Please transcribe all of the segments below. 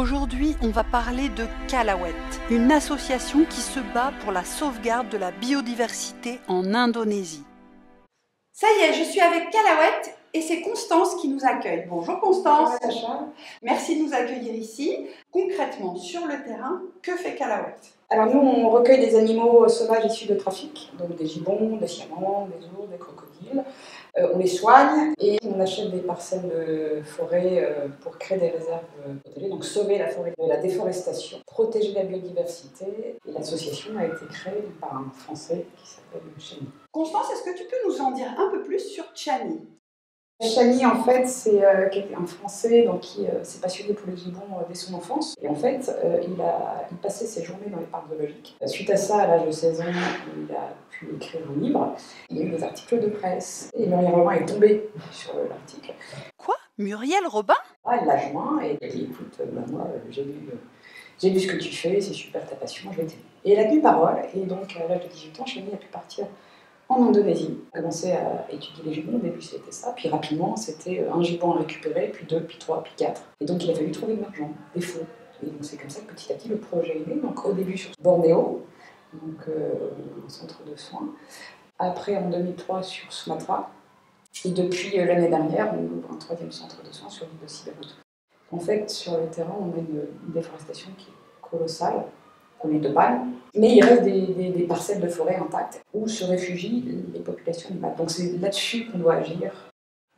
Aujourd'hui, on va parler de Kalawet, une association qui se bat pour la sauvegarde de la biodiversité en Indonésie. Ça y est, je suis avec Kalawet et c'est Constance qui nous accueille. Bonjour Constance. Bonjour Sacha. Merci de nous accueillir ici. Concrètement, sur le terrain, que fait Kalawet? Alors nous, on recueille des animaux sauvages issus de trafic, donc des gibbons, des siamans, des ours, des crocodiles. On les soigne et on achète des parcelles de forêt pour créer des réserves protégées, donc sauver la forêt de la déforestation, protéger la biodiversité. Et l'association a été créée par un Français qui s'appelle Chani. Constance, est-ce que tu peux nous en dire un peu plus sur Chani? Chani, en fait, c'est un Français donc, qui s'est passionné pour les gibbons dès son enfance. Et en fait, il passait ses journées dans les parcs zoologiques. Suite à ça, à l'âge de 16 ans, il a pu écrire un livre. Il y a eu des articles de presse. Et Muriel Robin est tombée sur l'article. Quoi? Muriel Robin? Ah, elle l'a joint et elle a dit, écoute, moi, j'ai vu ce que tu fais, c'est super ta passion, je vais t'aider. Et elle a tenu parole. Et donc, à l'âge de 18 ans, Chani a pu partir en Indonésie. On a commencé à étudier les gibbons, au début c'était ça, puis rapidement c'était un gibbon à récupérer, puis 2, puis 3, puis 4. Et donc il a fallu trouver de l'argent, des fonds. Et donc c'est comme ça que petit à petit le projet est né. Donc au début sur Bornéo, donc un centre de soins. Après en 2003 sur Sumatra. Et depuis l'année dernière, on ouvre un 3e centre de soins sur l'île de Siberut. En fait, sur le terrain, on a une déforestation qui est colossale. On est de palme, mais il reste des parcelles de forêt intactes où se réfugient les populations animales. Donc c'est là-dessus qu'on doit agir.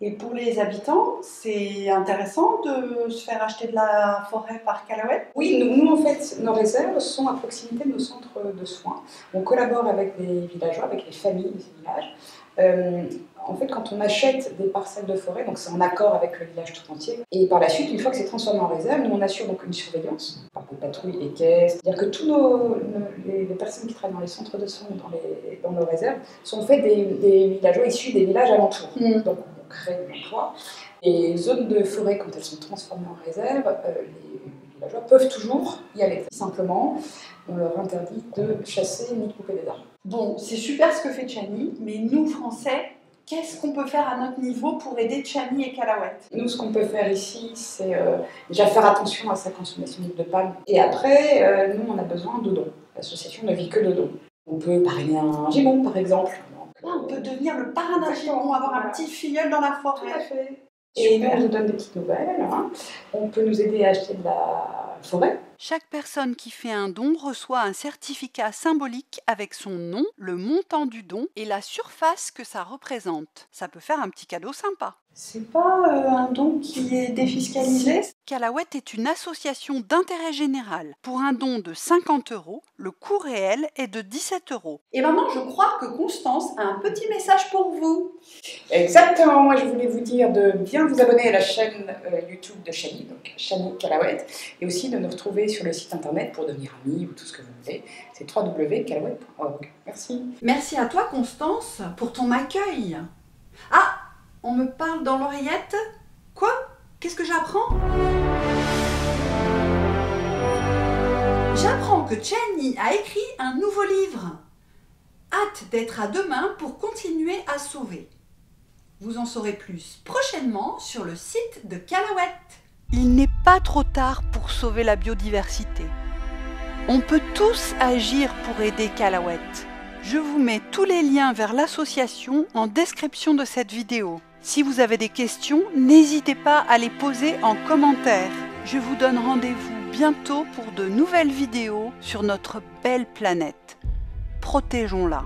Et pour les habitants, c'est intéressant de se faire acheter de la forêt par Kalawet? Oui, nous en fait, nos réserves sont à proximité de nos centres de soins. On collabore avec des villageois, avec les familles de ces villages. En fait, quand on achète des parcelles de forêt, donc c'est en accord avec le village tout entier, et par la suite, une fois que c'est transformé en réserve, nous on assure donc une surveillance par des patrouilles et caisses. C'est-à-dire que tous les personnes qui travaillent dans les centres de soins, dans nos réserves, sont faits des villageois issus des villages alentours. Donc on crée de l'emploi. Les zones de forêt, quand elles sont transformées en réserve, les villageois peuvent toujours y aller. Simplement, on leur interdit de chasser ni de couper des arbres. Bon, c'est super ce que fait Chani, mais nous, Français, qu'est-ce qu'on peut faire à notre niveau pour aider Chani et Kalawet? Nous, ce qu'on peut faire ici, c'est déjà faire attention à sa consommation d'huile de palme. Et après, nous, on a besoin de dons. L'association ne vit que de dons. On peut parrainer un gibbon, par exemple. On peut devenir le parrain d'un gibbon, avoir un petit filleul dans la forêt. Tout à fait. Et nous, on nous donne des petites nouvelles. Hein. On peut nous aider à acheter de la forêt. Chaque personne qui fait un don reçoit un certificat symbolique avec son nom, le montant du don et la surface que ça représente. Ça peut faire un petit cadeau sympa. C'est pas un don qui est défiscalisé? Kalawet est une association d'intérêt général. Pour un don de 50 €, le coût réel est de 17 €. Et maintenant, je crois que Constance a un petit message pour vous. Exactement, moi je voulais vous dire de bien vous abonner à la chaîne YouTube de Chani, donc Chani Kalawet, et aussi de nous retrouver sur le site internet pour devenir amis ou tout ce que vous voulez. C'est www.kalawet.org. Merci. Merci à toi Constance pour ton accueil. Ah, on me parle dans l'oreillette? Quoi? Qu'est-ce que j'apprends? J'apprends que Chani a écrit un nouveau livre. Hâte d'être à demain pour continuer à sauver. Vous en saurez plus prochainement sur le site de Kalawet. Il n'est pas trop tard pour sauver la biodiversité. On peut tous agir pour aider Kalawet. Je vous mets tous les liens vers l'association en description de cette vidéo. Si vous avez des questions, n'hésitez pas à les poser en commentaire. Je vous donne rendez-vous bientôt pour de nouvelles vidéos sur notre belle planète. Protégeons-la.